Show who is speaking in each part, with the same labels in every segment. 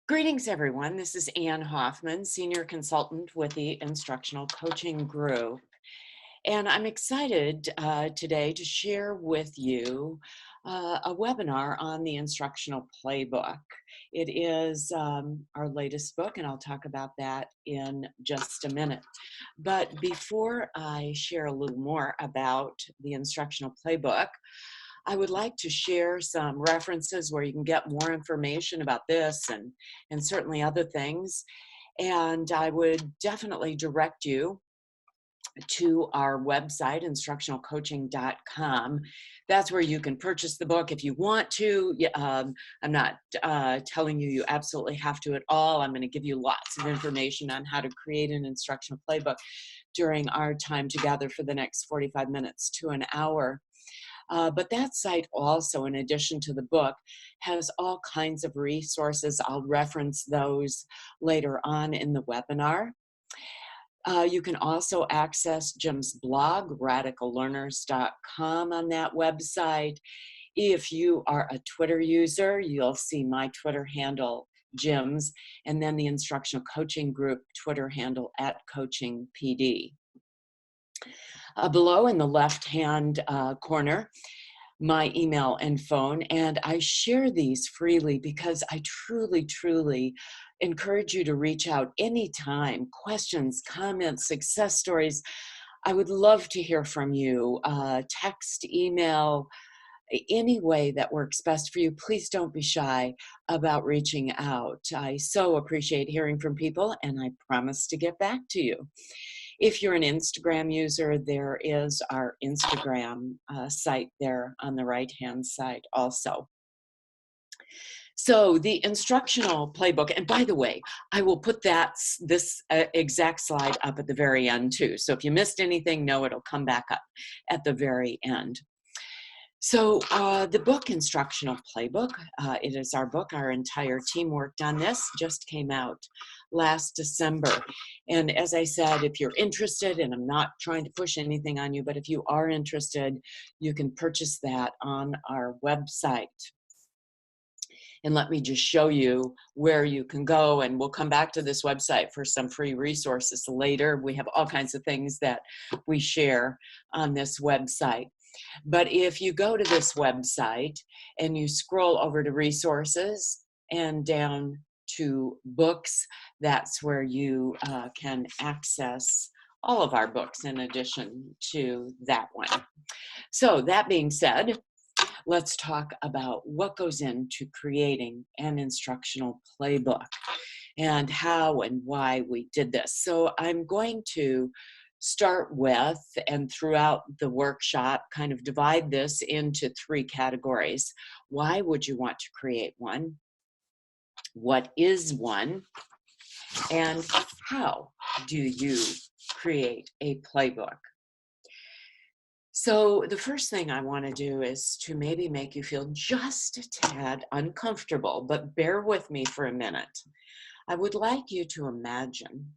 Speaker 1: Greetings, everyone. This is Ann Hoffman, Senior Consultant with the Instructional Coaching Group. And I'm excited today to share with you a webinar on the Instructional Playbook. It is our latest book, and I'll talk about that in just a minute. But before I share a little more about the Instructional Playbook, I would like to share some references where you can get more information about this and certainly other things. And I would definitely direct you to our website, instructionalcoaching.com. That's where you can purchase the book if you want to. I'm not telling you absolutely have to at all. I'm going to give you lots of information on how to create an instructional playbook during our time together for the next 45 minutes to an hour. But that site also, in addition to the book, has all kinds of resources. I'll reference those later on in the webinar. You can also access Jim's blog, radicallearners.com, on that website. If you are a Twitter user, you'll see my Twitter handle, Jim's, and then the Instructional Coaching Group Twitter handle @CoachingPD. Below in the left-hand corner, my email and phone, and I share these freely because I truly encourage you to reach out anytime. Questions, comments, success stories. I would love to hear from you. Text, email, any way that works best for you. Please don't be shy about reaching out. I so appreciate hearing from people, and I promise to get back to you. If you're an Instagram user, there is our Instagram site there on the right-hand side also. So the instructional playbook, and by the way, I will put this exact slide up at the very end too. So if you missed anything, no, it'll come back up at the very end. So the book, Instructional Playbook, it is our book. Our entire team worked on this, just came out last December. And as I said, if you're interested, and I'm not trying to push anything on you, but if you are interested, you can purchase that on our website. And let me just show you where you can go, and we'll come back to this website for some free resources later. We have all kinds of things that we share on this website. But if you go to this website and you scroll over to resources and down to books, that's where you can access all of our books in addition to that one. So that being said, let's talk about what goes into creating an instructional playbook and how and why we did this. So I'm going to start with, and throughout the workshop, kind of divide this into three categories. Why would you want to create one? What is one? And how do you create a playbook? So the first thing I want to do is to maybe make you feel just a tad uncomfortable, but bear with me for a minute. I would like you to imagine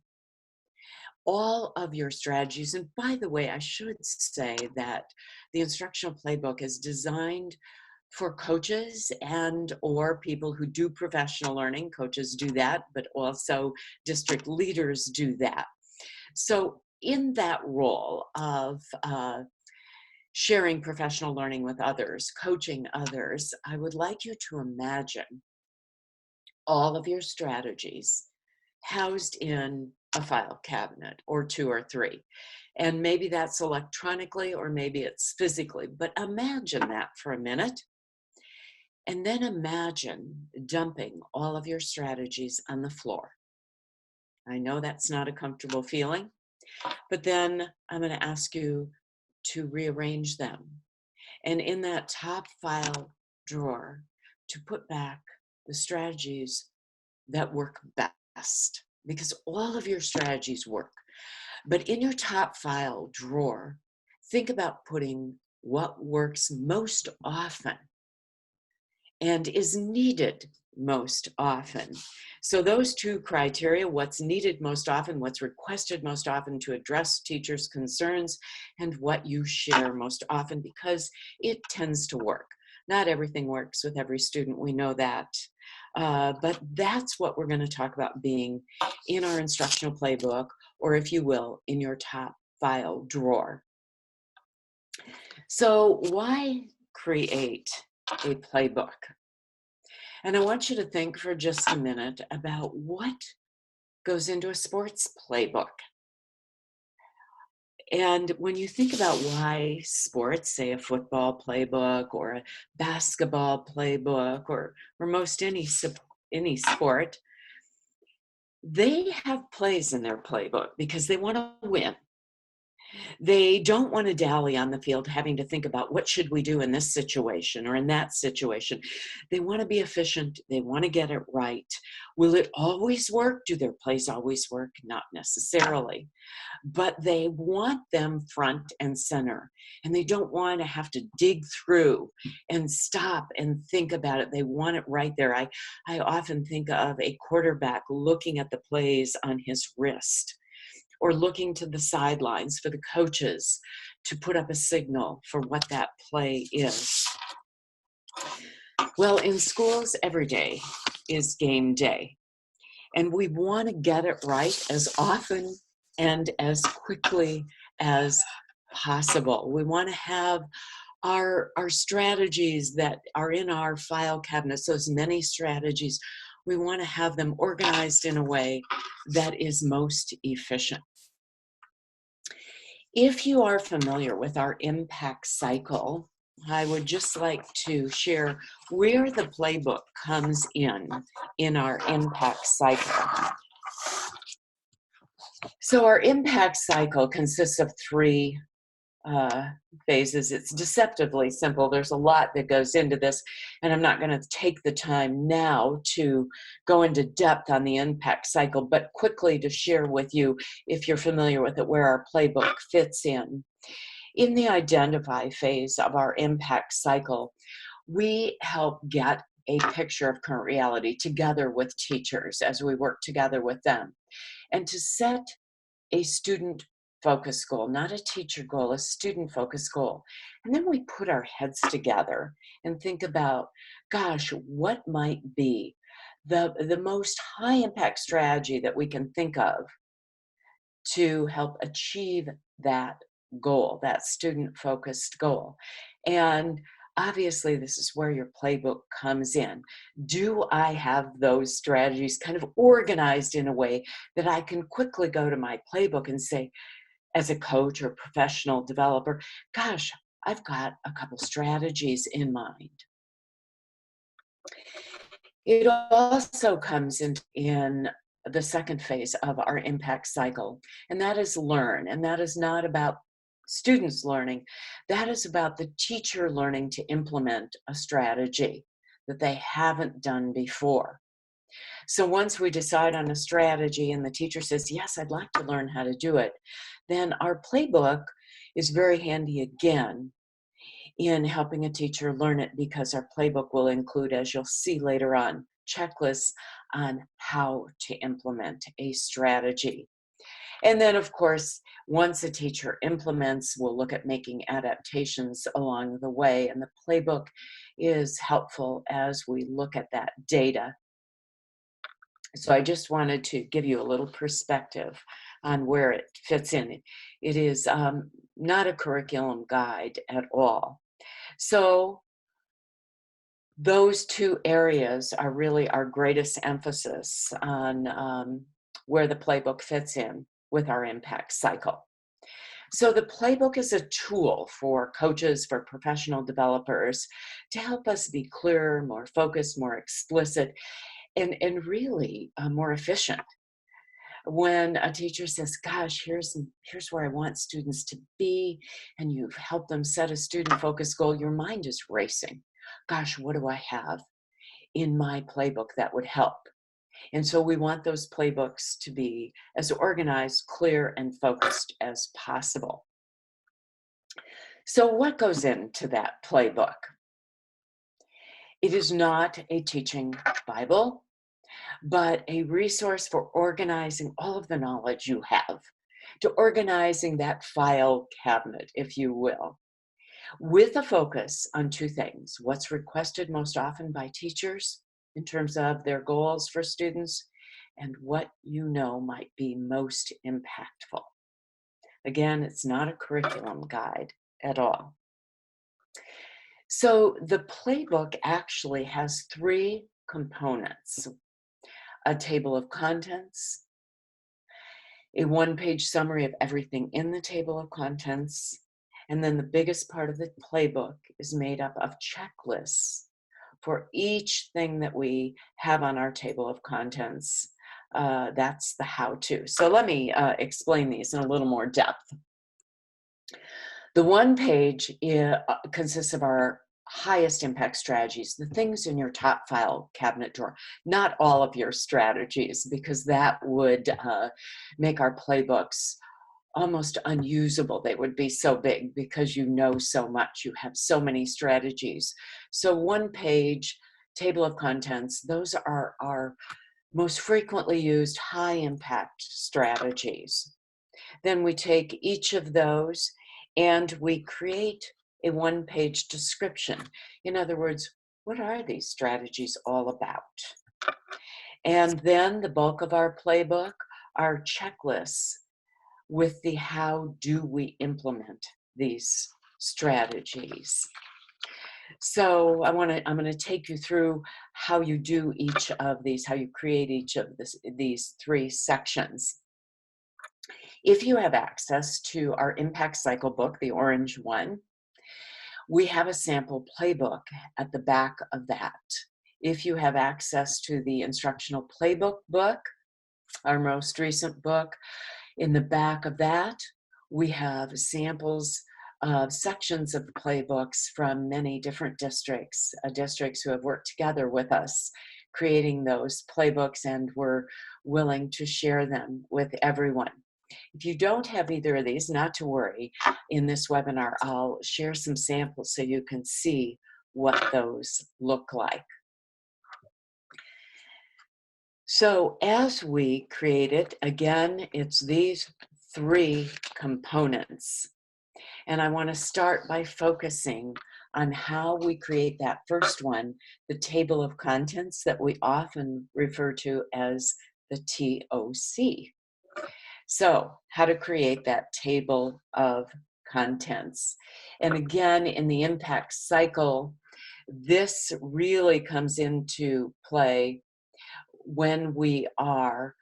Speaker 1: all of your strategies. And by the way, I should say that the instructional playbook is designed for coaches and or people who do professional learning. Coaches do that, but also district leaders do that. So in that role of sharing professional learning with others, coaching others, I would like you to imagine all of your strategies housed in a file cabinet or two or three. And maybe that's electronically or maybe it's physically, but imagine that for a minute. And then imagine dumping all of your strategies on the floor. I know that's not a comfortable feeling, but then I'm going to ask you to rearrange them. And in that top file drawer, to put back the strategies that work best, because all of your strategies work. But in your top file drawer, think about putting what works most often and is needed most often. So those two criteria, what's needed most often, what's requested most often to address teachers' concerns, and what you share most often, because it tends to work. Not everything works with every student, we know that. But that's what we're going to talk about being in our instructional playbook, or if you will, in your top file drawer. So why create a playbook? And I want you to think for just a minute about what goes into a sports playbook. And when you think about why sports, say a football playbook or a basketball playbook or most any sport, they have plays in their playbook because they want to win. They don't want to dally on the field having to think about what should we do in this situation or in that situation. They want to be efficient. They want to get it right. Will it always work? Do their plays always work? Not necessarily. But they want them front and center. And they don't want to have to dig through and stop and think about it. They want it right there. I often think of a quarterback looking at the plays on his wrist, or looking to the sidelines for the coaches to put up a signal for what that play is. Well, in schools, every day is game day. And we want to get it right as often and as quickly as possible. We want to have our strategies that are in our file cabinets, those many strategies, we want to have them organized in a way that is most efficient. If you are familiar with our impact cycle, I would just like to share where the playbook comes in our impact cycle. So our impact cycle consists of three phases. It's deceptively simple. There's a lot that goes into this, and I'm not going to take the time now to go into depth on the impact cycle, but quickly to share with you, if you're familiar with it, where our playbook fits in. In the identify phase of our impact cycle, we help get a picture of current reality together with teachers as we work together with them, and to set a student focus goal, not a teacher goal, a student focus goal. And then we put our heads together and think about, gosh, what might be the most high impact strategy that we can think of to help achieve that goal, that student focused goal. And obviously, this is where your playbook comes in. Do I have those strategies kind of organized in a way that I can quickly go to my playbook and say, as a coach or professional developer, gosh, I've got a couple strategies in mind. It also comes in the second phase of our impact cycle, and that is learn. And that is not about students learning. That is about the teacher learning to implement a strategy that they haven't done before. So once we decide on a strategy and the teacher says, yes, I'd like to learn how to do it, then our playbook is very handy again in helping a teacher learn it, because our playbook will include, as you'll see later on, checklists on how to implement a strategy. And then, of course, once a teacher implements, we'll look at making adaptations along the way. And the playbook is helpful as we look at that data. So I just wanted to give you a little perspective on where it fits in. It is not a curriculum guide at all. So those two areas are really our greatest emphasis on where the playbook fits in with our impact cycle. So the playbook is a tool for coaches, for professional developers, to help us be clearer, more focused, more explicit, and really more efficient. When a teacher says, gosh, here's where I want students to be, and you've helped them set a student focused goal, your mind is racing. Gosh, what do I have in my playbook that would help? And so we want those playbooks to be as organized, clear, and focused as possible. So what goes into that playbook? It is not a teaching Bible, but a resource for organizing all of the knowledge you have, to organizing that file cabinet, if you will, with a focus on two things: what's requested most often by teachers in terms of their goals for students and what you know might be most impactful. Again, it's not a curriculum guide at all. So the playbook actually has three components: a table of contents, a one-page summary of everything in the table of contents, and then the biggest part of the playbook is made up of checklists for each thing that we have on our table of contents. That's the how-to. So let me explain these in a little more depth. The one page consists of our highest impact strategies, the things in your top file cabinet drawer, not all of your strategies, because that would make our playbooks almost unusable. They would be so big because you know so much, you have so many strategies. So one page, table of contents, those are our most frequently used high impact strategies. Then we take each of those and we create a one-page description. In other words, what are these strategies all about? And then the bulk of our playbook are checklists with the how do we implement these strategies. So I'm going to take you through how you do each of these, how you create each of these three sections. If you have access to our Impact Cycle book, the orange one, we have a sample playbook at the back of that. If you have access to the Instructional Playbook book, our most recent book, in the back of that, we have samples of sections of playbooks from many different districts who have worked together with us, creating those playbooks, and we're willing to share them with everyone. If you don't have either of these, not to worry. In this webinar, I'll share some samples so you can see what those look like. So as we create it, again, it's these three components. And I want to start by focusing on how we create that first one, the table of contents that we often refer to as the TOC. So how to create that table of contents. And again, in the impact cycle, this really comes into play when we are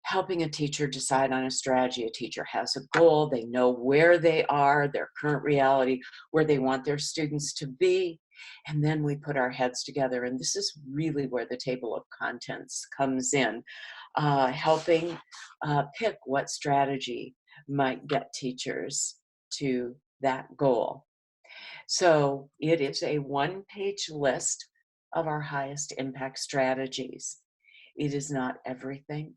Speaker 1: helping a teacher decide on a strategy. A teacher has a goal, they know where they are, their current reality, where they want their students to be, and then we put our heads together. And this is really where the table of contents comes in, helping pick what strategy might get teachers to that goal. So it is a one-page list of our highest impact strategies. It is not everything.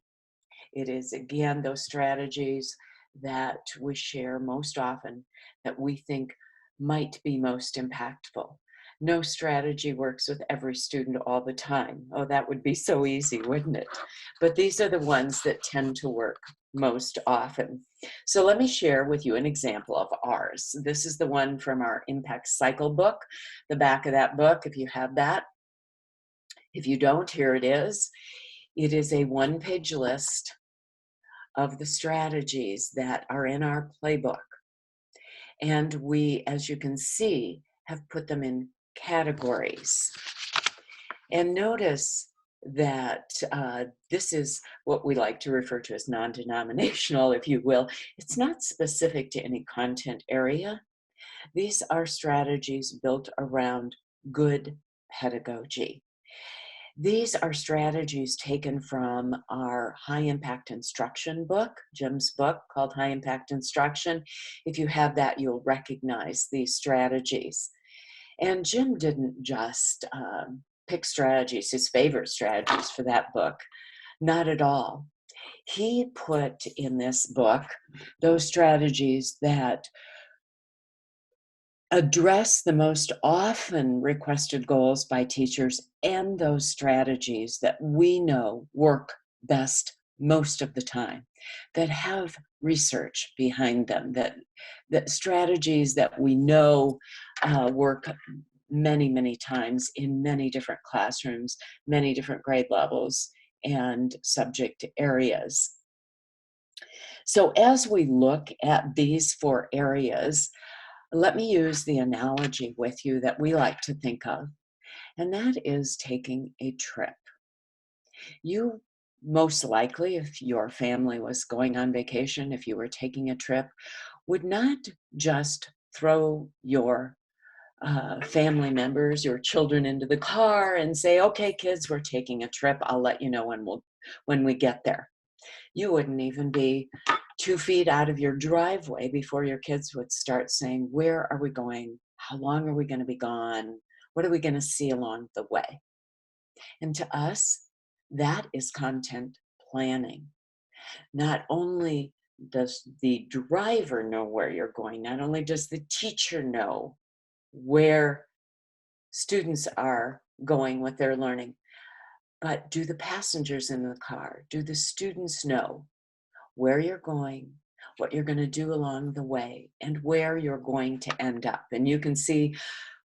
Speaker 1: It is, again, those strategies that we share most often that we think might be most impactful. No strategy works with every student all the time. Oh, that would be so easy, wouldn't it? But these are the ones that tend to work most often. So let me share with you an example of ours. This is the one from our Impact Cycle book, the back of that book, if you have that. If you don't, here it is. It is a one-page list of the strategies that are in our playbook. And we, as you can see, have put them in categories. And notice that this is what we like to refer to as non-denominational, if you will. It's not specific to any content area. These are strategies built around good pedagogy. These are strategies taken from our High Impact Instruction book, Jim's book called High Impact Instruction. If you have that, you'll recognize these strategies. And Jim didn't just pick strategies, his favorite strategies for that book. Not at all. He put in this book those strategies that address the most often requested goals by teachers and those strategies that we know work best most of the time, that have research behind them, that strategies that we know work many, many times in many different classrooms, many different grade levels and subject areas. So as we look at these 4 areas, let me use the analogy with you that we like to think of, and that is taking a trip. You most likely, if your family was going on vacation, if you were taking a trip, would not just throw your family members, your children into the car and say, "Okay, kids, we're taking a trip. I'll let you know when we get there." You wouldn't even be 2 feet out of your driveway before your kids would start saying, "Where are we going? How long are we going to be gone? What are we going to see along the way?" And to us, that is content planning. Not only does the driver know where you're going, not only does the teacher know where students are going with their learning, but do the passengers in the car, do the students know where you're going, what you're going to do along the way, and where you're going to end up? And you can see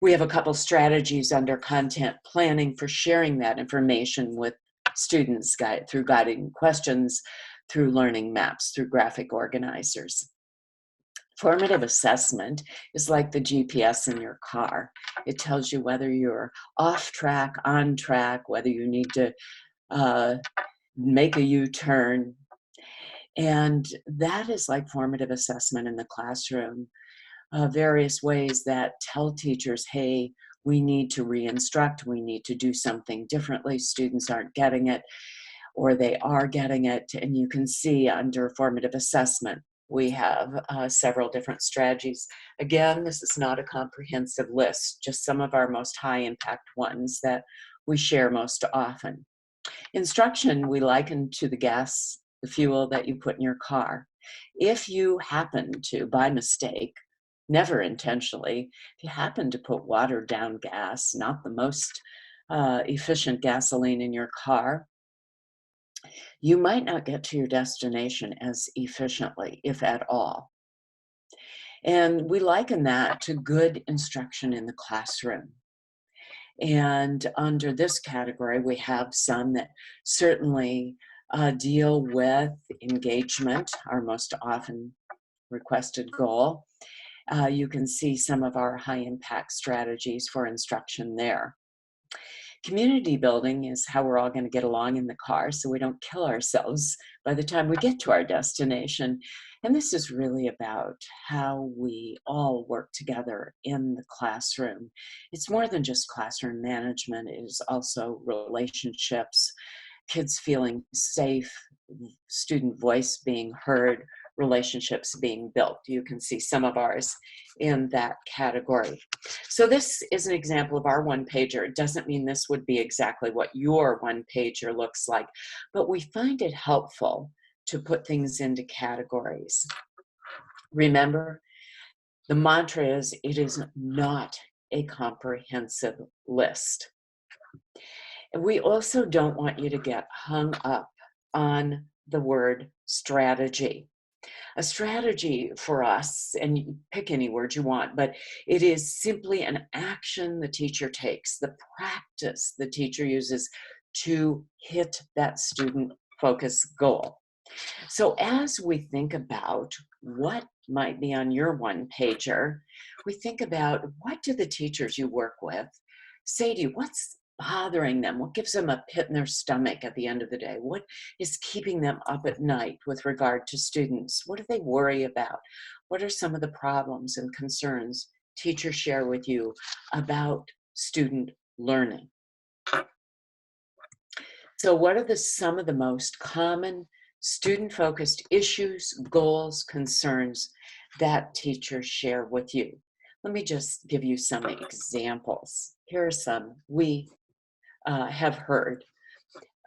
Speaker 1: we have a couple strategies under content planning for sharing that information with students through guiding questions, through learning maps, through graphic organizers. Formative assessment is like the GPS in your car. It tells you whether you're off track, on track, whether you need to uh, make a U-turn. And that is like formative assessment in the classroom. Various ways that tell teachers, hey, we need to re-instruct, we need to do something differently, students aren't getting it, or they are getting it. And you can see under formative assessment, we have several different strategies. Again, this is not a comprehensive list, just some of our most high impact ones that we share most often. Instruction, we liken to the gas, the fuel that you put in your car. If you happen to, by mistake, never intentionally, if you happen to put watered down gas, not the most efficient gasoline in your car, you might not get to your destination as efficiently, if at all. And we liken that to good instruction in the classroom. And under this category, we have some that certainly deal with engagement, our most often requested goal. You can see some of our high impact strategies for instruction there. Community building is how we're all going to get along in the car so we don't kill ourselves by the time we get to our destination. And this is really about how we all work together in the classroom. It's more than just classroom management, it is also relationships, kids feeling safe, student voice being heard, relationships being built. You can see some of ours in that category. So this is an example of our one-pager. It doesn't mean this would be exactly what your one-pager looks like, but we find it helpful to put things into categories. Remember, the mantra is, it is not a comprehensive list. We also don't want you to get hung up on the word strategy. A strategy for us, and you pick any word you want, but it is simply an action the teacher takes, the practice the teacher uses to hit that student focus goal. So as we think about what might be on your one-pager, we think about, what do the teachers you work with say to you? What's bothering them? What gives them a pit in their stomach at the end of the day? What is keeping them up at night with regard to students? What do they worry about? What are some of the problems and concerns teachers share with you about student learning? So what are some of the most common student-focused issues, goals, concerns that teachers share with you? Let me just give you some examples. Here are some we have heard.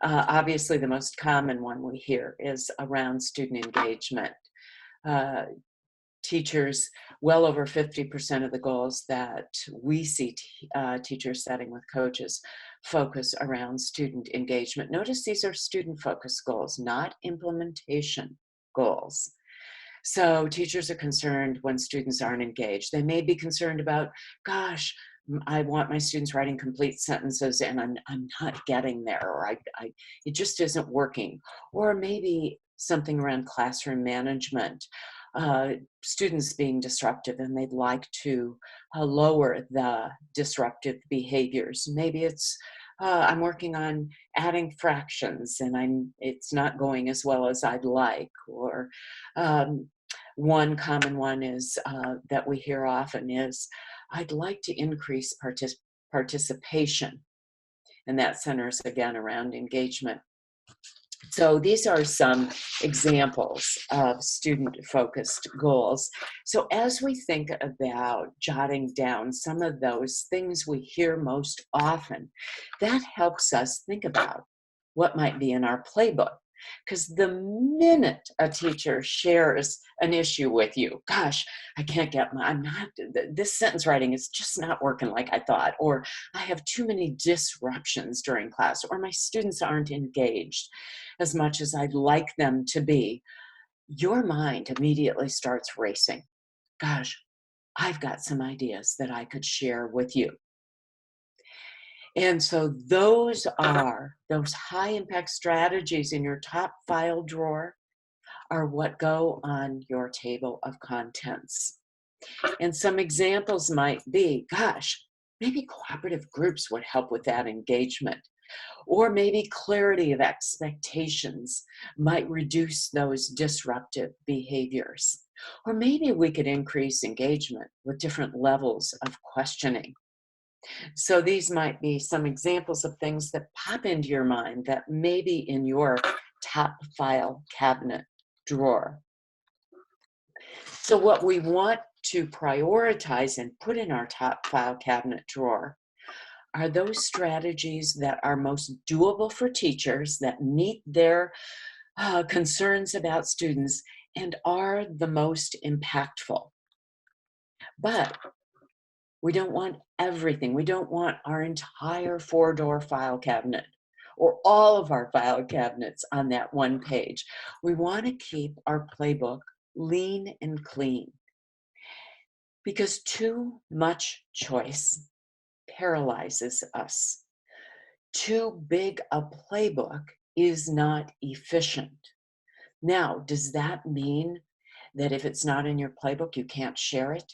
Speaker 1: Obviously, the most common one we hear is around student engagement. Teachers, well over 50% of the goals that we see teachers setting with coaches focus around student engagement. Notice these are student-focused goals, not implementation goals. So teachers are concerned when students aren't engaged. They may be concerned about, gosh, I want my students writing complete sentences and I'm not getting there, or it just isn't working. Or maybe something around classroom management, uh, students being disruptive and they'd like to lower the disruptive behaviors. Maybe it's I'm working on adding fractions and it's not going as well as I'd like. Or um, one common one is that we hear often is, I'd like to increase participation, and that centers again around engagement. So these are some examples of student-focused goals. So as we think about jotting down some of those things we hear most often, that helps us think about what might be in our playbook. Because the minute a teacher shares an issue with you, gosh, I can't get this sentence writing is just not working like I thought, or I have too many disruptions during class, or my students aren't engaged as much as I'd like them to be, your mind immediately starts racing. Gosh, I've got some ideas that I could share with you. And so those high impact strategies in your top file drawer are what go on your table of contents. And some examples might be, gosh, maybe cooperative groups would help with that engagement. Or maybe clarity of expectations might reduce those disruptive behaviors. Or maybe we could increase engagement with different levels of questioning. So these might be some examples of things that pop into your mind that may be in your top file cabinet drawer. So what we want to prioritize and put in our top file cabinet drawer are those strategies that are most doable for teachers, that meet their concerns about students, and are the most impactful. But we don't want everything. We don't want our entire 4-door file cabinet or all of our file cabinets on that one page. We want to keep our playbook lean and clean, because too much choice paralyzes us. Too big a playbook is not efficient. Now, does that mean that if it's not in your playbook, you can't share it?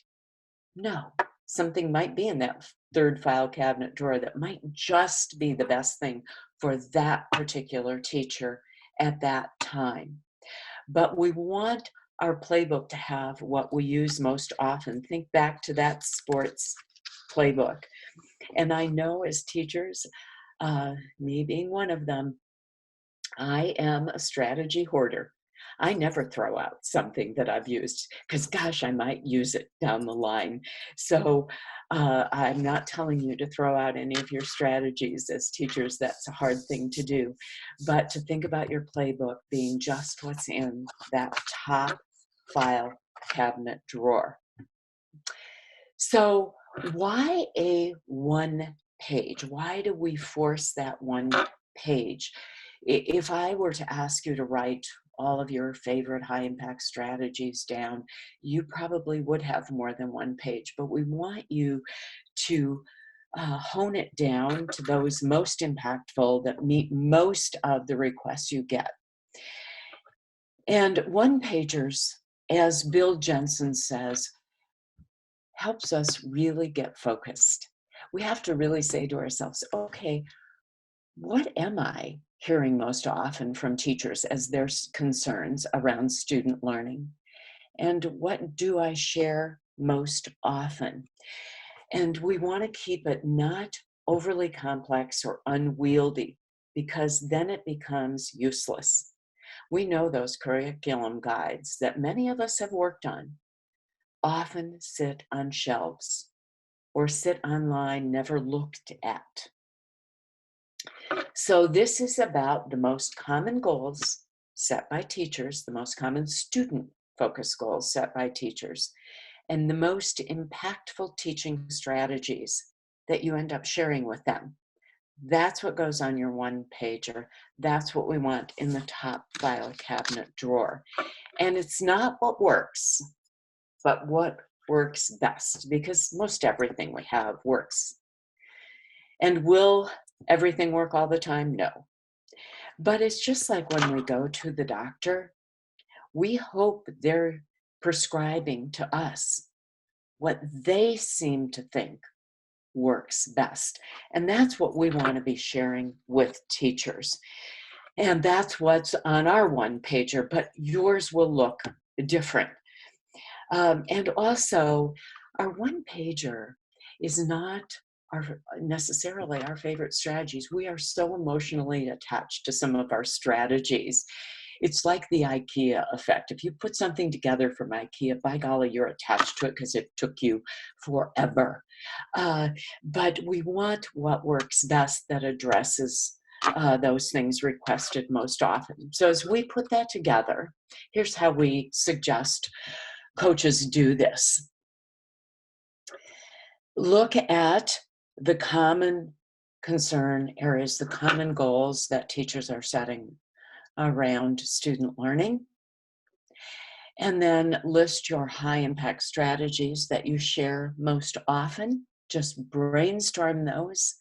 Speaker 1: No. Something might be in that third file cabinet drawer that might just be the best thing for that particular teacher at that time. But we want our playbook to have what we use most often. Think back to that sports playbook. And I know as teachers, me being one of them, I am a strategy hoarder. I never throw out something that I've used because, gosh, I might use it down the line. So I'm not telling you to throw out any of your strategies. As teachers, that's a hard thing to do. But to think about your playbook being just what's in that top file cabinet drawer. So why a one page? Why do we force that one page? If I were to ask you to write all of your favorite high impact strategies down, you probably would have more than one page, but we want you to hone it down to those most impactful that meet most of the requests you get. And one pagers, as Bill Jensen says, helps us really get focused. We have to really say to ourselves, okay, what am I hearing most often from teachers as their concerns around student learning? And what do I share most often? And we want to keep it not overly complex or unwieldy, because then it becomes useless. We know those curriculum guides that many of us have worked on often sit on shelves or sit online, never looked at. So this is about the most common goals set by teachers, the most common student-focused goals set by teachers, and the most impactful teaching strategies that you end up sharing with them. That's what goes on your one pager. That's what we want in the top file cabinet drawer. And it's not what works, but what works best? Because most everything we have works. And will everything work all the time? No. But it's just like when we go to the doctor, we hope they're prescribing to us what they seem to think works best. And that's what we want to be sharing with teachers. And that's what's on our one pager, but yours will look different. And also, our one pager is not necessarily our favorite strategies. We are so emotionally attached to some of our strategies. It's like the IKEA effect. If you put something together from IKEA, by golly, you're attached to it because it took you forever. But we want what works best that addresses those things requested most often. So as we put that together, here's how we suggest coaches do this. Look at the common concern areas, the common goals that teachers are setting around student learning. And then list your high impact strategies that you share most often. Just brainstorm those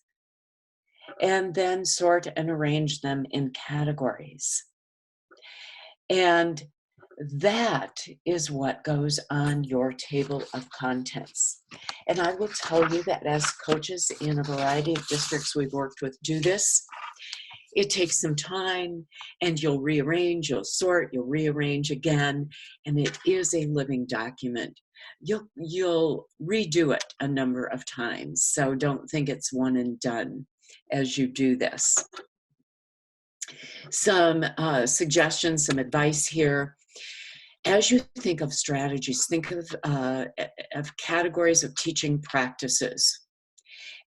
Speaker 1: and then sort and arrange them in categories. And that is what goes on your table of contents. And I will tell you that as coaches in a variety of districts we've worked with do this, it takes some time, and you'll rearrange, you'll sort, you'll rearrange again, and it is a living document. You'll redo it a number of times, so don't think it's one and done as you do this. Some suggestions, some advice here. As you think of strategies, think of categories of teaching practices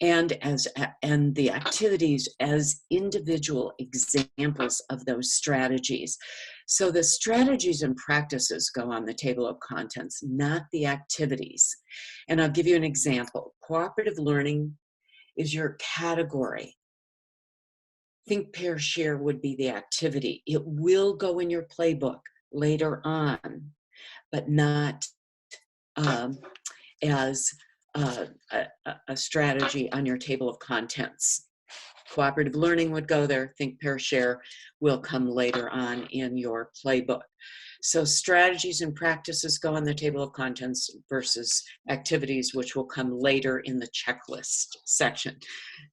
Speaker 1: and the activities as individual examples of those strategies. So the strategies and practices go on the table of contents, not the activities. And I'll give you an example. Cooperative learning is your category. Think, pair, share would be the activity. It will go in your playbook later on, but not as a strategy on your table of contents. Cooperative learning would go there. Think, pair, share will come later on in your playbook. So strategies and practices go on the table of contents versus activities, which will come later in the checklist section.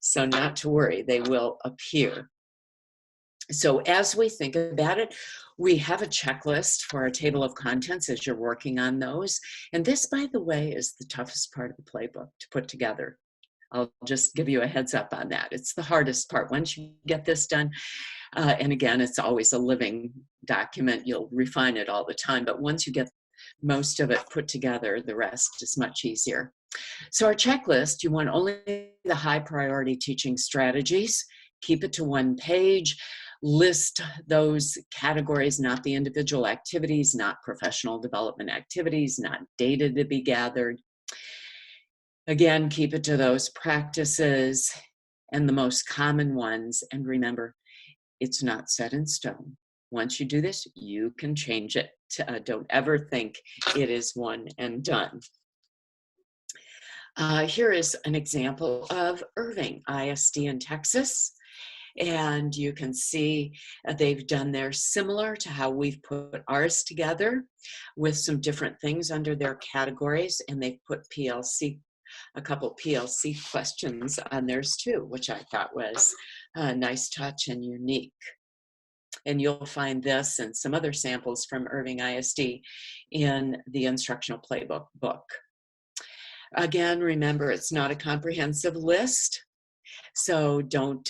Speaker 1: So not to worry, they will appear. So as we think about it, we have a checklist for our table of contents as you're working on those. And this, by the way, is the toughest part of the playbook to put together. I'll just give you a heads up on that. It's the hardest part. Once you get this done, and again, it's always a living document. You'll refine it all the time. But once you get most of it put together, the rest is much easier. So our checklist, you want only the high priority teaching strategies. Keep it to one page. List those categories, not the individual activities, not professional development activities, not data to be gathered. Again, keep it to those practices and the most common ones. And remember, it's not set in stone. Once you do this, you can change it. Don't ever think it is one and done. Here is an example of Irving ISD in Texas. And you can see they've done theirs similar to how we've put ours together with some different things under their categories. And they've put PLC, a couple PLC questions on theirs too, which I thought was a nice touch and unique. And you'll find this and some other samples from Irving ISD in the Instructional Playbook book. Again, remember, it's not a comprehensive list, so don't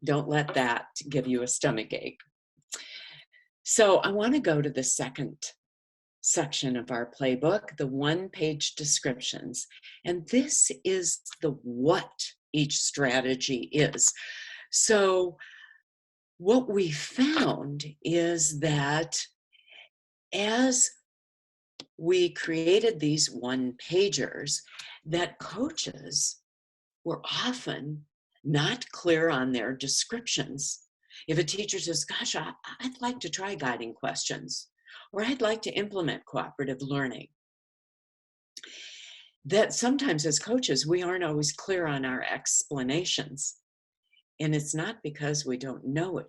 Speaker 1: let that give you a stomach ache. So I want to go to the second section of our playbook, the one-page descriptions. And this is the what each strategy is. So what we found is that as we created these one-pagers, that coaches were often not clear on their descriptions. If a teacher says, gosh, I'd like to try guiding questions, or I'd like to implement cooperative learning, that sometimes as coaches, we aren't always clear on our explanations. And it's not because we don't know it.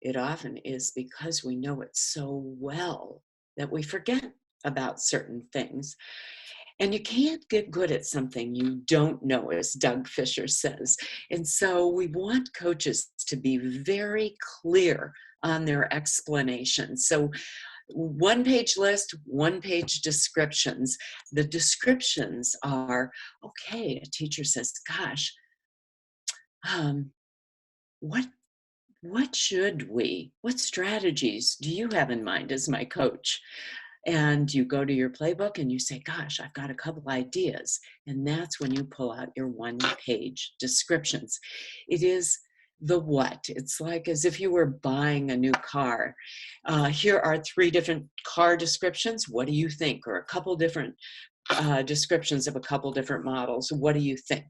Speaker 1: It often is because we know it so well that we forget about certain things. And you can't get good at something you don't know, as Doug Fisher says. And so we want coaches to be very clear on their explanations. So one-page list, one-page descriptions. The descriptions are, okay, a teacher says, gosh, um, what what strategies do you have in mind as my coach? And you go to your playbook and you say, gosh, I've got a couple ideas. And that's when you pull out your one-page descriptions. It is the what. It's like as if you were buying a new car. Here are 3 different car descriptions. What do you think? Or a couple different descriptions of a couple different models. What do you think?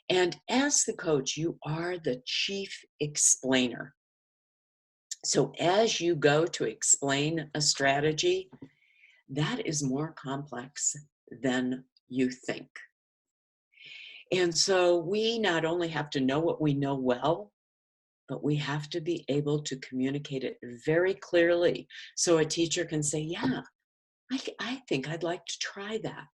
Speaker 1: And as the coach, you are the chief explainer. So as you go to explain a strategy, that is more complex than you think. And so we not only have to know what we know well, but we have to be able to communicate it very clearly so a teacher can say, yeah, I think I'd like to try that.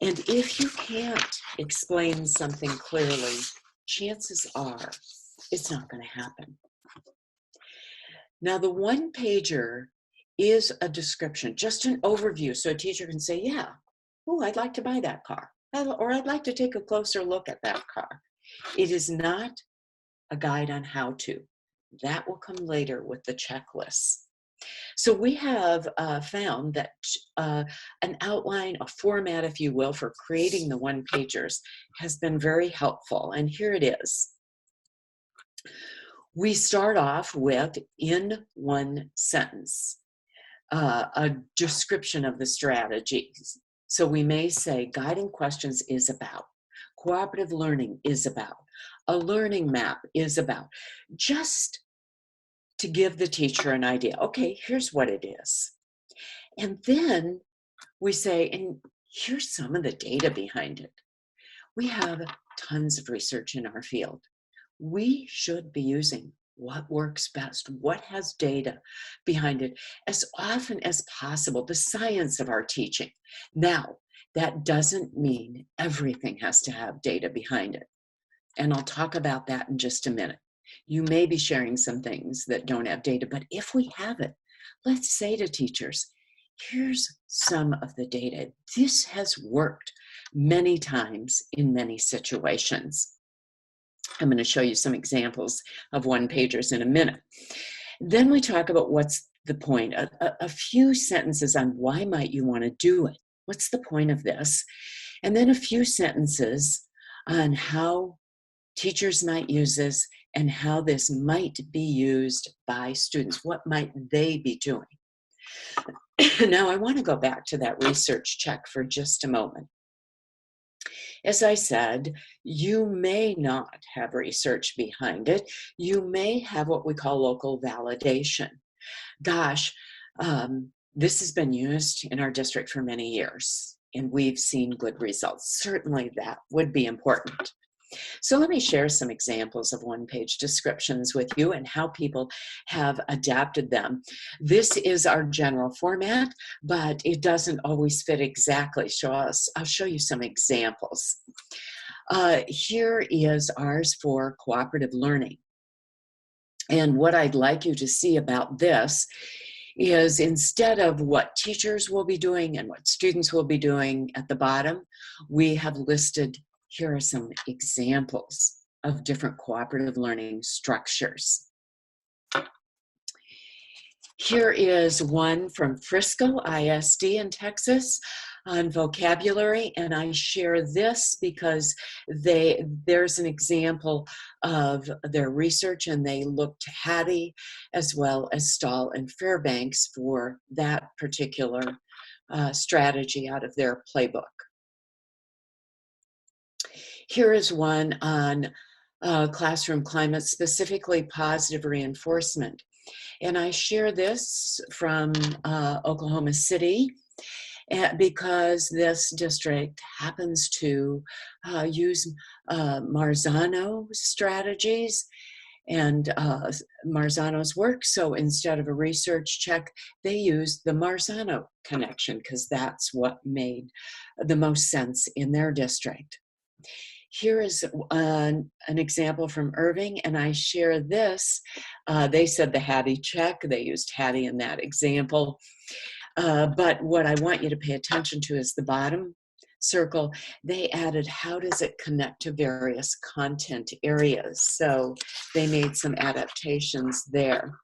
Speaker 1: And if you can't explain something clearly, chances are it's not going to happen. Now, the one-pager is a description, just an overview, so a teacher can say, yeah, oh, I'd like to buy that car, or I'd like to take a closer look at that car. It is not a guide on how to. That will come later with the checklists. So we have found that an outline, a format, if you will, for creating the one-pagers has been very helpful. And here it is. We start off with, in one sentence, a description of the strategies. So we may say, guiding questions is about, cooperative learning is about, a learning map is about, just to give the teacher an idea. Okay, here's what it is. And then we say, and here's some of the data behind it. We have tons of research in our field. We should be using what works best, what has data behind it, as often as possible, the science of our teaching. Now, that doesn't mean everything has to have data behind it. And I'll talk about that in just a minute. You may be sharing some things that don't have data, but if we have it, let's say to teachers, here's some of the data. This has worked many times in many situations. I'm going to show you some examples of one-pagers in a minute. Then we talk about what's the point, a few sentences on why might you want to do it. What's the point of this? And then a few sentences on how teachers might use this and how this might be used by students. What might they be doing? Now, I want to go back to that research check for just a moment. As I said, you may not have research behind it. You may have what we call local validation. Gosh, this has been used in our district for many years, and we've seen good results. Certainly that would be important. So let me share some examples of one-page descriptions with you and how people have adapted them. This is our general format, but it doesn't always fit exactly. So I'll show you some examples. Here is ours for cooperative learning. And what I'd like you to see about this is, instead of what teachers will be doing and what students will be doing at the bottom, we have listed, here are some examples of different cooperative learning structures. Here is one from Frisco ISD in Texas on vocabulary, and I share this because there's an example of their research, and they looked to Hattie as well as Stahl and Fairbanks for that particular strategy out of their playbook. Here is one on classroom climate, specifically positive reinforcement. And I share this from Oklahoma City. because this district happens to use Marzano strategies and Marzano's work. So instead of a research check, they used the Marzano connection because that's what made the most sense in their district. Here is an example from Irving, and I share this. They said the Hattie check. They used Hattie in that example. But what I want you to pay attention to is the bottom circle. They added, how does it connect to various content areas? So they made some adaptations there.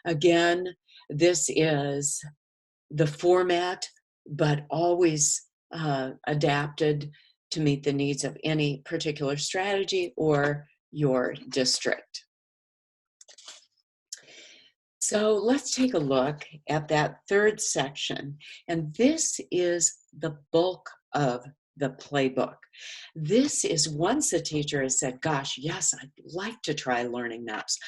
Speaker 1: Again, this is the format, but always adapted to meet the needs of any particular strategy or your district. So let's take a look at that third section. And this is the bulk of the playbook. This is once a teacher has said, gosh, yes, I'd like to try learning maps.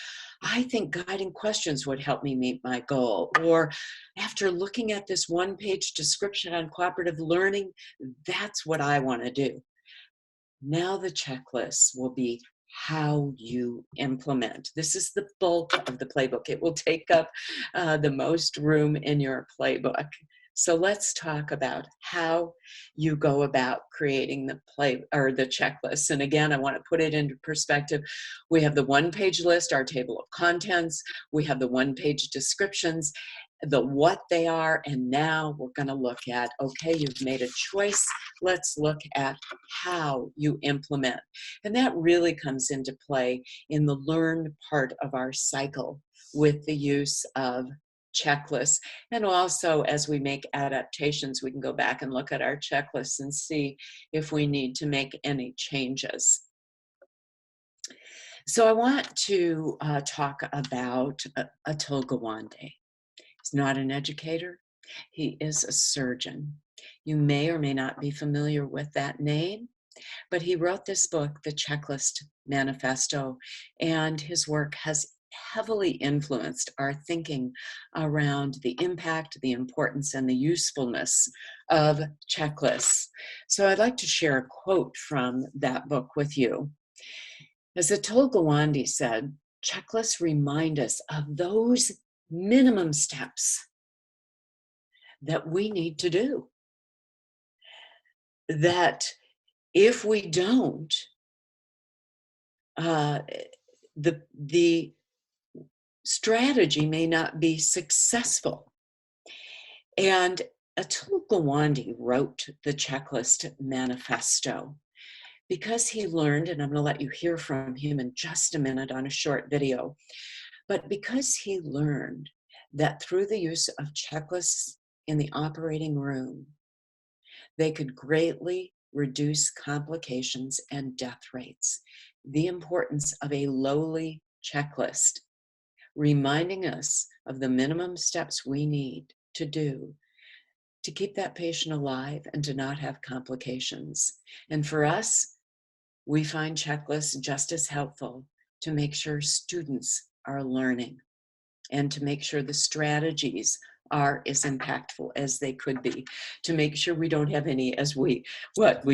Speaker 1: I think guiding questions would help me meet my goal. Or after looking at this one-page description on cooperative learning, that's what I want to do. Now the checklist will be how you implement. This is the bulk of the playbook. It will take up the most room in your playbook. So let's talk about how you go about creating the checklist. And again, I want to put it into perspective. We have the one-page list, our table of contents. We have the one-page descriptions, the what they are, and now we're going to look at, okay, you've made a choice. Let's look at how you implement. And that really comes into play in the learn part of our cycle with the use of checklists. And also, as we make adaptations, we can go back and look at our checklists and see if we need to make any changes. So I want to talk about Atul Gawande. He's not an educator. He is a surgeon. You may or may not be familiar with that name, but he wrote this book, The Checklist Manifesto, and his work has heavily influenced our thinking around the impact, the importance, and the usefulness of checklists. So I'd like to share a quote from that book with you. As Atul Gawande said, checklists remind us of those minimum steps that we need to do. That if we don't, the strategy may not be successful. And Atul Gawande wrote the Checklist Manifesto because he learned, and I'm going to let you hear from him in just a minute on a short video, but because he learned that through the use of checklists in the operating room, they could greatly reduce complications and death rates. The importance of a lowly checklist, reminding us of the minimum steps we need to do to keep that patient alive and to not have complications. And for us, we find checklists just as helpful to make sure students are learning and to make sure the strategies are as impactful as they could be, to make sure we don't have any, as we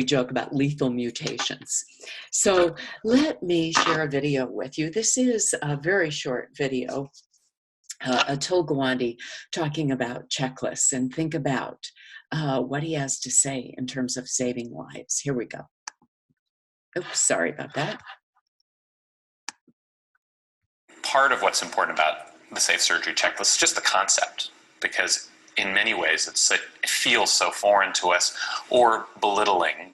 Speaker 1: joke about, lethal mutations. So let me share a video with you. This is a very short video. Atul Gawande talking about checklists, and think about what he has to say in terms of saving lives. Here we go. Oops, sorry about that.
Speaker 2: Part of what's important about the safe surgery checklist is just the concept, because in many ways it feels so foreign to us or belittling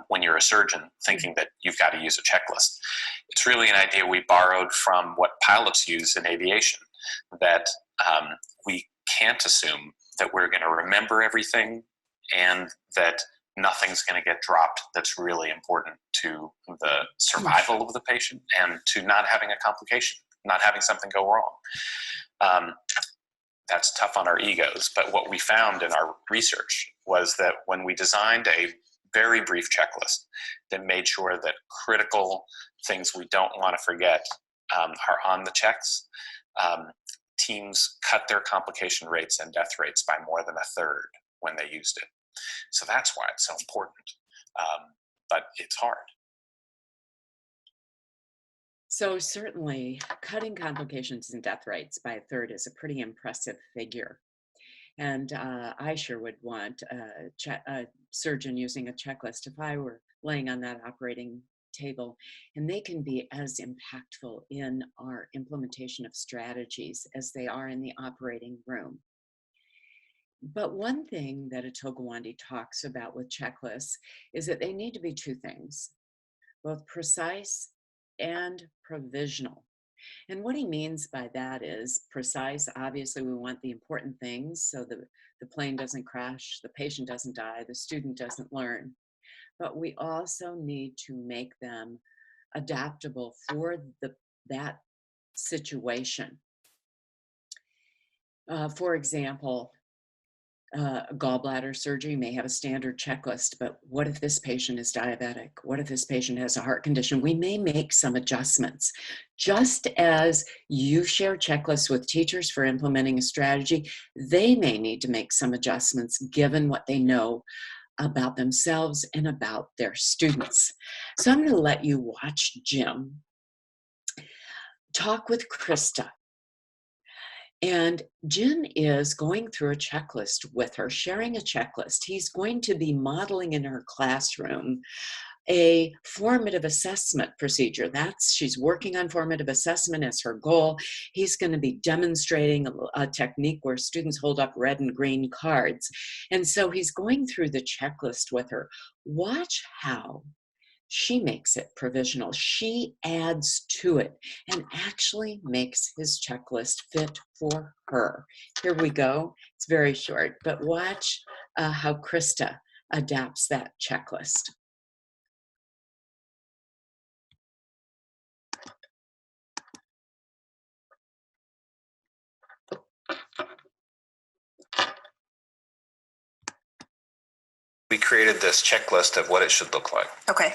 Speaker 2: when you're a surgeon thinking that you've got to use a checklist. It's really an idea we borrowed from what pilots use in aviation, that we can't assume that we're going to remember everything and that nothing's going to get dropped that's really important to the survival of the patient and to not having a complication, not having something go wrong. That's tough on our egos, but what we found in our research was that when we designed a very brief checklist that made sure that critical things we don't want to forget are on the checks, teams cut their complication rates and death rates by more than a third. when they used it. So that's why it's so important. But it's hard.
Speaker 1: So certainly cutting complications and death rates by a third is a pretty impressive figure. And I sure would want a surgeon using a checklist if I were laying on that operating table. And they can be as impactful in our implementation of strategies as they are in the operating room. But one thing that Atogawandi talks about with checklists is that they need to be two things, both precise and provisional. And what he means by that is precise. Obviously, we want the important things so the plane doesn't crash, the patient doesn't die, the student doesn't learn. But we also need to make them adaptable for that situation. For example, gallbladder surgery may have a standard checklist, but what if this patient is diabetic? What if this patient has a heart condition? We may make some adjustments. Just as you share checklists with teachers for implementing a strategy, they may need to make some adjustments given what they know about themselves and about their students. So I'm going to let you watch Jim talk with Krista. And Jim is going through a checklist with her, sharing a checklist. He's going to be modeling in her classroom a formative assessment procedure. She's working on formative assessment as her goal. He's going to be demonstrating a technique where students hold up red and green cards. And so he's going through the checklist with her. Watch how she makes it provisional. She adds to it and actually makes his checklist fit for her. Here we go. It's very short, but watch how Krista adapts that checklist.
Speaker 3: We created this checklist of what it should look like.
Speaker 4: Okay.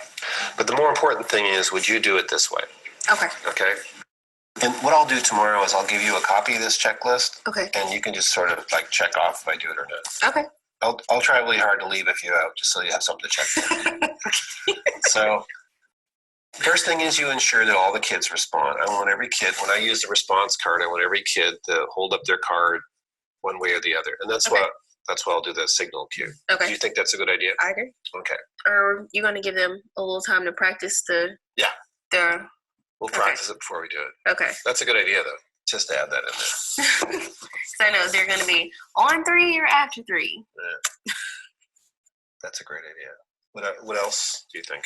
Speaker 3: But the more important thing is, would you do it this way?
Speaker 4: Okay.
Speaker 3: Okay. And what I'll do tomorrow is I'll give you a copy of this checklist.
Speaker 4: Okay.
Speaker 3: And you can just sort of like check off if I do it or not.
Speaker 4: Okay.
Speaker 3: I'll try really hard to leave a few out just so you have something to check. So first thing is you ensure that all the kids respond. I want every kid, when I use the response card, I want every kid to hold up their card one way or the other. And that's why I'll do the signal cue.
Speaker 4: Okay.
Speaker 3: Do you think that's a good idea?
Speaker 4: I agree.
Speaker 3: Okay.
Speaker 4: Are you going to give them a little time to practice their...
Speaker 3: We'll practice it before we do it.
Speaker 4: Okay.
Speaker 3: That's a good idea, though. Just to add that in there.
Speaker 4: So I know they're going to be on 3 or after 3.
Speaker 3: Yeah. That's a great idea. What else do you think?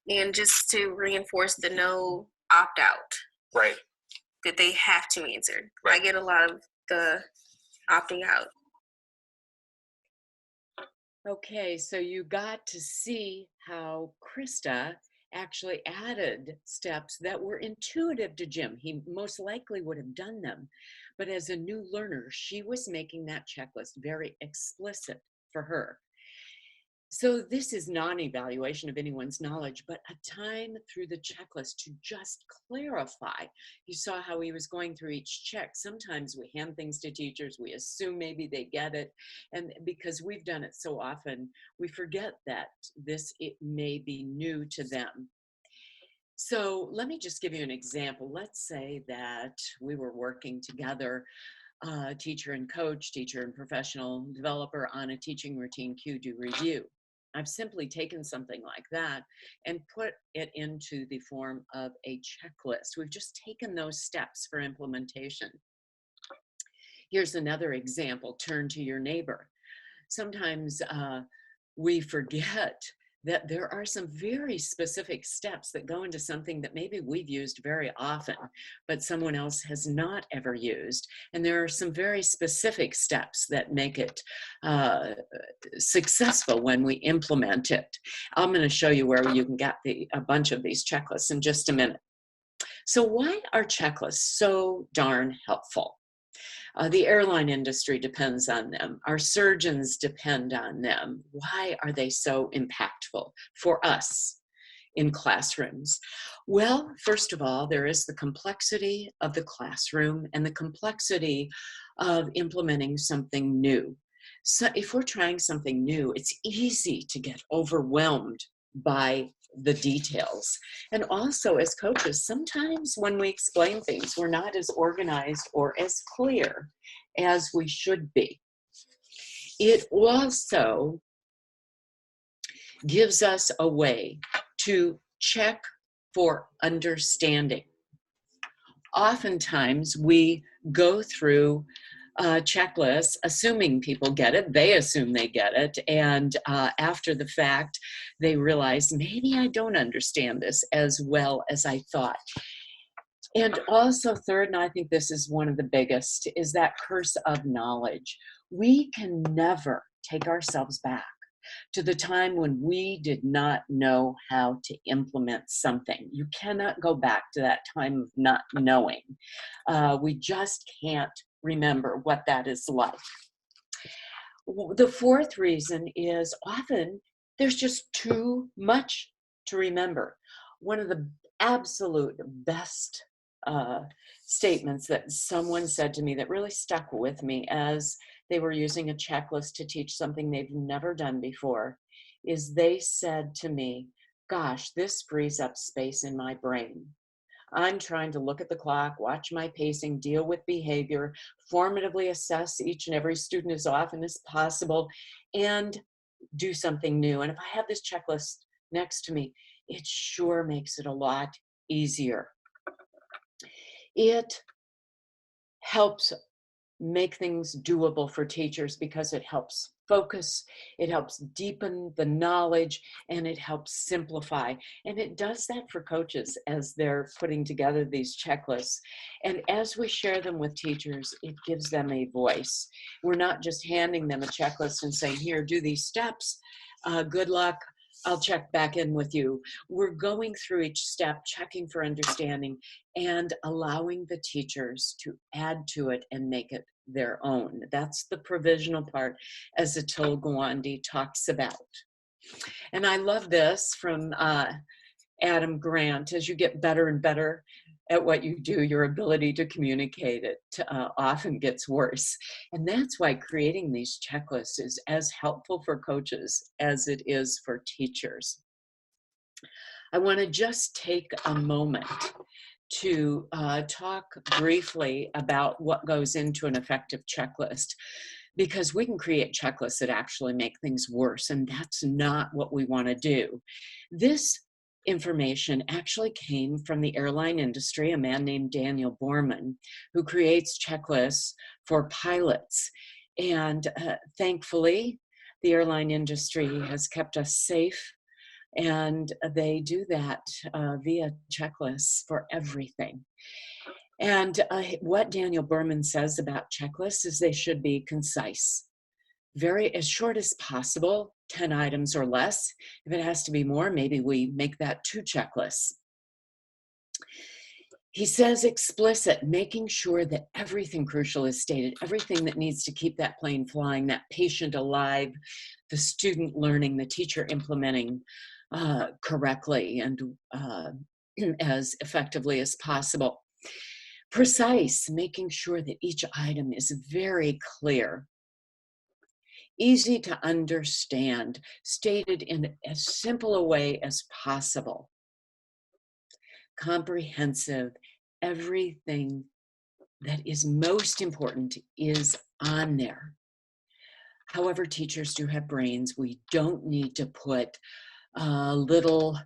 Speaker 4: And just to reinforce the no opt-out.
Speaker 3: Right.
Speaker 4: That they have to answer.
Speaker 3: Right.
Speaker 4: I get a lot of the opting out.
Speaker 1: Okay, so you got to see how Krista actually added steps that were intuitive to Jim. He most likely would have done them, but as a new learner, she was making that checklist very explicit for her. So this is non-evaluation of anyone's knowledge, but a time through the checklist to just clarify. You saw how he was going through each check. Sometimes we hand things to teachers, we assume maybe they get it, and because we've done it so often, we forget that it may be new to them. So let me just give you an example. Let's say that we were working together, teacher and coach, teacher and professional developer, on a teaching routine cue do review. I've simply taken something like that and put it into the form of a checklist. We've just taken those steps for implementation. Here's another example. Turn to your neighbor. Sometimes we forget that there are some very specific steps that go into something that maybe we've used very often, but someone else has not ever used. And there are some very specific steps that make it successful when we implement it. I'm going to show you where you can get a bunch of these checklists in just a minute. So why are checklists so darn helpful? The airline industry depends on them. Our surgeons depend on them. Why are they so impactful for us in classrooms? Well, first of all, there is the complexity of the classroom and the complexity of implementing something new. So if we're trying something new, it's easy to get overwhelmed by the details. And also as coaches, sometimes when we explain things, we're not as organized or as clear as we should be. It also gives us a way to check for understanding. Oftentimes we go through checklists, assuming people get it. They assume they get it. And after the fact, they realize, maybe I don't understand this as well as I thought. And also third, and I think this is one of the biggest, is that curse of knowledge. We can never take ourselves back to the time when we did not know how to implement something. You cannot go back to that time of not knowing. We just can't remember what that is like. The fourth reason is often there's just too much to remember. One of the absolute best statements that someone said to me that really stuck with me as they were using a checklist to teach something they've never done before is they said to me, gosh, this frees up space in my brain. I'm trying to look at the clock, watch my pacing, deal with behavior, formatively assess each and every student as often as possible, and do something new. And if I have this checklist next to me, it sure makes it a lot easier. It helps make things doable for teachers because it helps focus, it helps deepen the knowledge, and it helps simplify. And it does that for coaches as they're putting together these checklists. And as we share them with teachers, it gives them a voice. We're not just handing them a checklist and saying, here, do these steps, good luck, I'll check back in with you. We're going through each step, checking for understanding, and allowing the teachers to add to it and make it their own. That's the provisional part, as Atul Gawande talks about. And I love this from Adam Grant. As you get better and better at what you do, your ability to communicate it often gets worse. And that's why creating these checklists is as helpful for coaches as it is for teachers. I want to just take a moment to talk briefly about what goes into an effective checklist, because we can create checklists that actually make things worse, and that's not what we want to do. This information actually came from the airline industry, a man named Daniel Borman, who creates checklists for pilots. And thankfully, the airline industry has kept us safe, and they do that via checklists for everything. And what Daniel Berman says about checklists is they should be concise, very as short as possible, 10 items or less. If it has to be more, maybe we make that 2 checklists. He says explicit, making sure that everything crucial is stated, everything that needs to keep that plane flying, that patient alive, the student learning, the teacher implementing correctly and as effectively as possible. Precise, making sure that each item is very clear, easy to understand, stated in as simple a way as possible. Comprehensive, everything that is most important is on there. However, teachers do have brains. We don't need to put little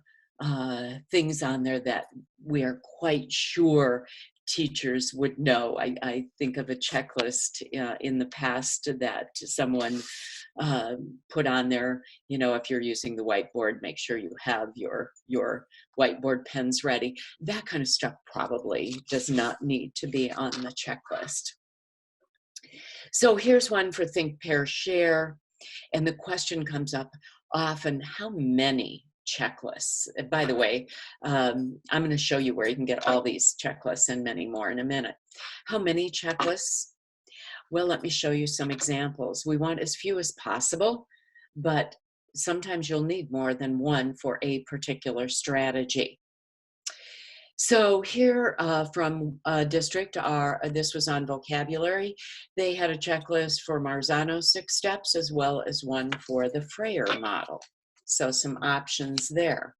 Speaker 1: things on there that we are quite sure teachers would know. I think of a checklist in the past that someone put on there, you know, if you're using the whiteboard, make sure you have your whiteboard pens ready. That kind of stuff probably does not need to be on the checklist. So here's one for Think, Pair, Share. And the question comes up often, how many checklists? By the way, I'm going to show you where you can get all these checklists and many more in a minute. How many checklists? Well, let me show you some examples. We want as few as possible, but sometimes you'll need more than one for a particular strategy. So here from district, this was on vocabulary. They had a checklist for Marzano's 6 steps as well as one for the Freyer model. So some options there.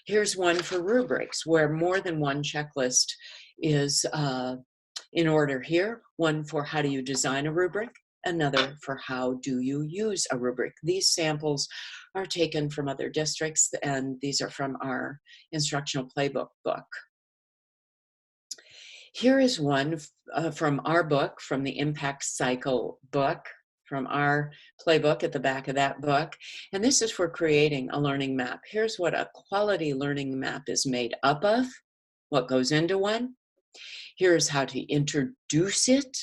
Speaker 1: Here's one for rubrics where more than one checklist is in order here. One for how do you design a rubric, another for how do you use a rubric. These samples are taken from other districts, and these are from our Instructional Playbook book. Here is one from our book, from the Impact Cycle book, from our playbook at the back of that book. And this is for creating a learning map. Here's what a quality learning map is made up of, what goes into one. Here's how to introduce it.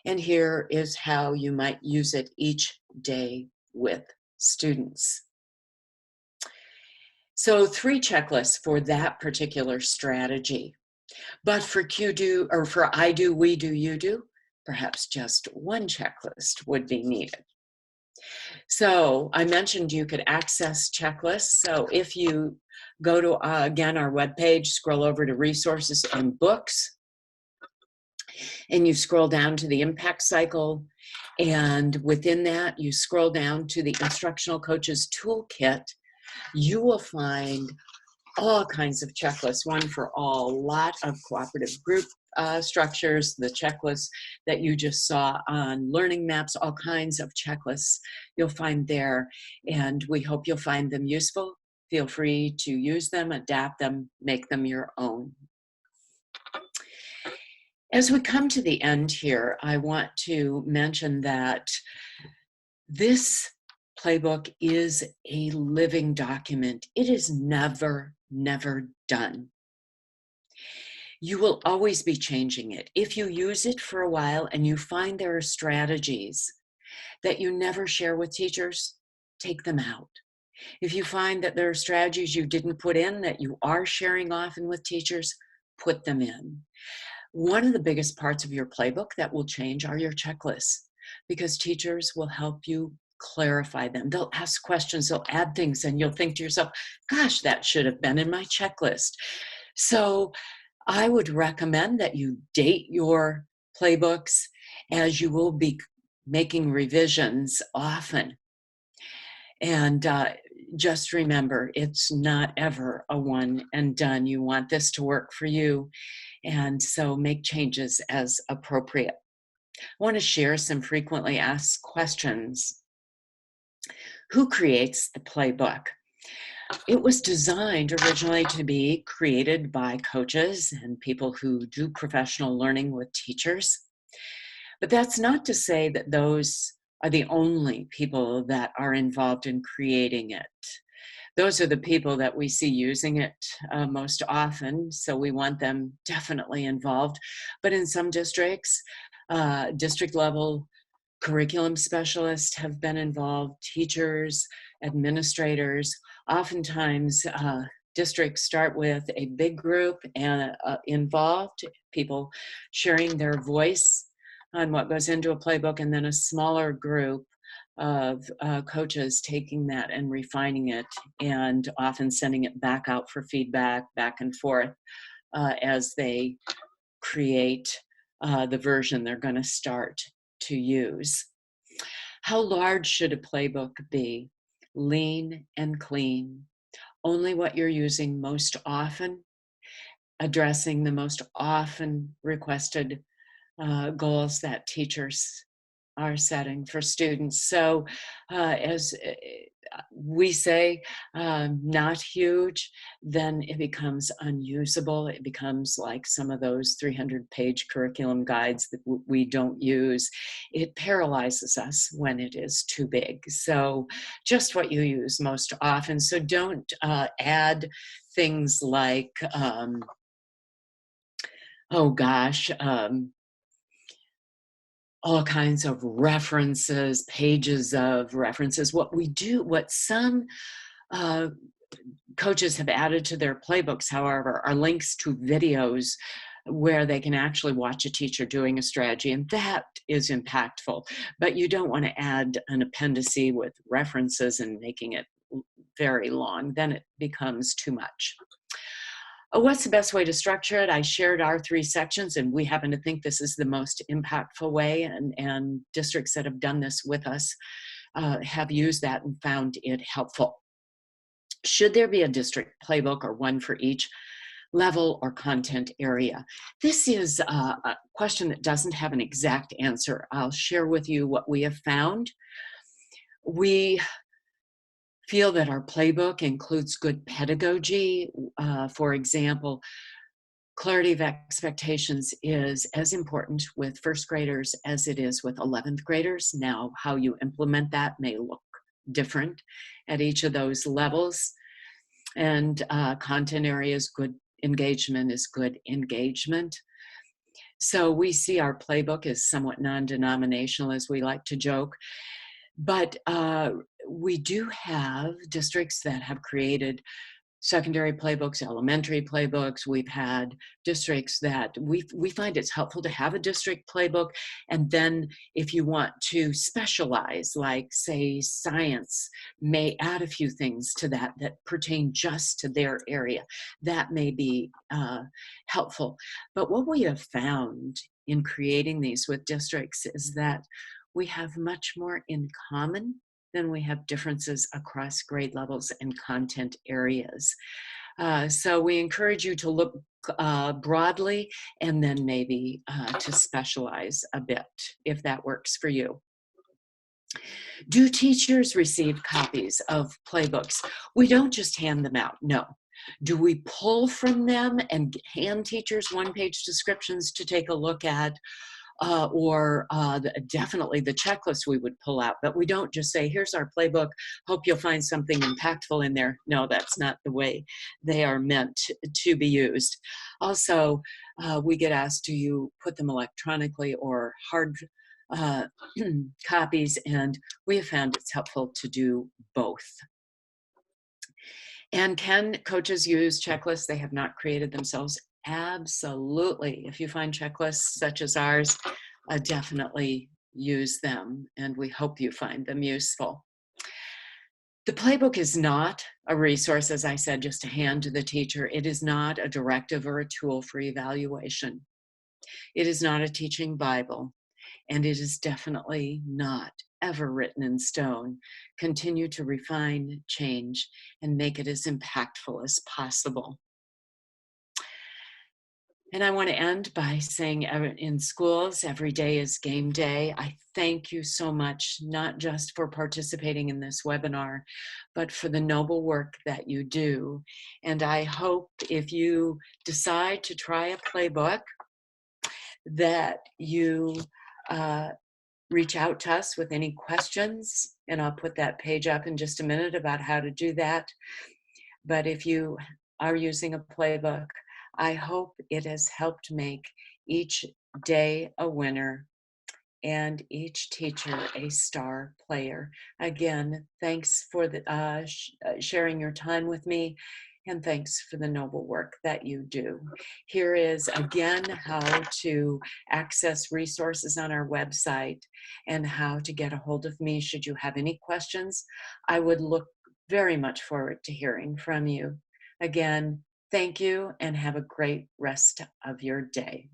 Speaker 1: And here is how you might use it each day with students. So 3 checklists for that particular strategy. But for do, or for I do, we do, you do, perhaps just one checklist would be needed. So I mentioned you could access checklists. So if you go to, again, our webpage, scroll over to resources and books, and you scroll down to the impact cycle. And within that, you scroll down to the Instructional Coaches Toolkit. You will find all kinds of checklists, one for all, a lot of cooperative group structures, the checklists that you just saw on learning maps, all kinds of checklists you'll find there, and we hope you'll find them useful. Feel free to use them, adapt them, make them your own. As we come to the end here, I want to mention that this playbook is a living document. It is never done. You will always be changing it. If you use it for a while and you find there are strategies that you never share with teachers, take them out. If you find that there are strategies you didn't put in that you are sharing often with teachers, put them in. One of the biggest parts of your playbook that will change are your checklists, because teachers will help you clarify them. They'll ask questions, they'll add things, and you'll think to yourself, gosh, that should have been in my checklist. So I would recommend that you date your playbooks, as you will be making revisions often. And just remember, it's not ever a one and done. You want this to work for you, and so make changes as appropriate. I want to share some frequently asked questions. Who creates the playbook? It was designed originally to be created by coaches and people who do professional learning with teachers. But that's not to say that those are the only people that are involved in creating it. Those are the people that we see using it most often, so we want them definitely involved. But in some districts, district level curriculum specialists have been involved, teachers, administrators. Oftentimes, districts start with a big group and involved, people sharing their voice on what goes into a playbook, and then a smaller group of coaches taking that and refining it, and often sending it back out for feedback, back and forth, as they create the version they're going to start to use. How large should a playbook be? Lean and clean. Only what you're using most often, addressing the most often requested goals that teachers are setting for students. So as we say, not huge, then it becomes unusable. It becomes like some of those 300-page curriculum guides that we don't use. It paralyzes us when it is too big. So just what you use most often. So don't add things like, all kinds of references, pages of references. What some coaches have added to their playbooks, however, are links to videos where they can actually watch a teacher doing a strategy, and that is impactful. But you don't want to add an appendice with references and making it very long. Then it becomes too much. What's the best way to structure it? I shared our 3 sections, and we happen to think this is the most impactful way, and districts that have done this with us have used that and found it helpful. Should there be a district playbook or one for each level or content area? This is a question that doesn't have an exact answer. I'll share with you what we have found. We feel that our playbook includes good pedagogy. For example, clarity of expectations is as important with first graders as it is with 11th graders. Now, how you implement that may look different at each of those levels. And content areas, good engagement is good engagement. So we see our playbook as somewhat non-denominational, as we like to joke. But we do have districts that have created secondary playbooks, elementary playbooks. We've had districts that we find it's helpful to have a district playbook. And then if you want to specialize, like say science may add a few things to that pertain just to their area. That may be helpful. But what we have found in creating these with districts is that we have much more in common than we have differences across grade levels and content areas. So we encourage you to look broadly and then maybe to specialize a bit if that works for you. Do teachers receive copies of playbooks? We don't just hand them out, no. Do we pull from them and hand teachers one-page descriptions to take a look at? Or definitely the checklist we would pull out, but we don't just say, here's our playbook, hope you'll find something impactful in there. No, that's not the way they are meant to be used. Also, we get asked, do you put them electronically or hard copies? And we have found it's helpful to do both. And can coaches use checklists they have not created themselves? Absolutely. If you find checklists such as ours, definitely use them, and we hope you find them useful. The playbook is not a resource, as I said, just to hand to the teacher. It is not a directive or a tool for evaluation. It is not a teaching Bible, and it is definitely not ever written in stone. Continue to refine, change, and make it as impactful as possible. And I want to end by saying in schools, every day is game day. I thank you so much, not just for participating in this webinar, but for the noble work that you do. And I hope if you decide to try a playbook, that you reach out to us with any questions. And I'll put that page up in just a minute about how to do that. But if you are using a playbook, I hope it has helped make each day a winner and each teacher a star player. Again, thanks for sharing your time with me, and thanks for the noble work that you do. Here is again how to access resources on our website and how to get a hold of me should you have any questions. I would look very much forward to hearing from you. Again, thank you and have a great rest of your day.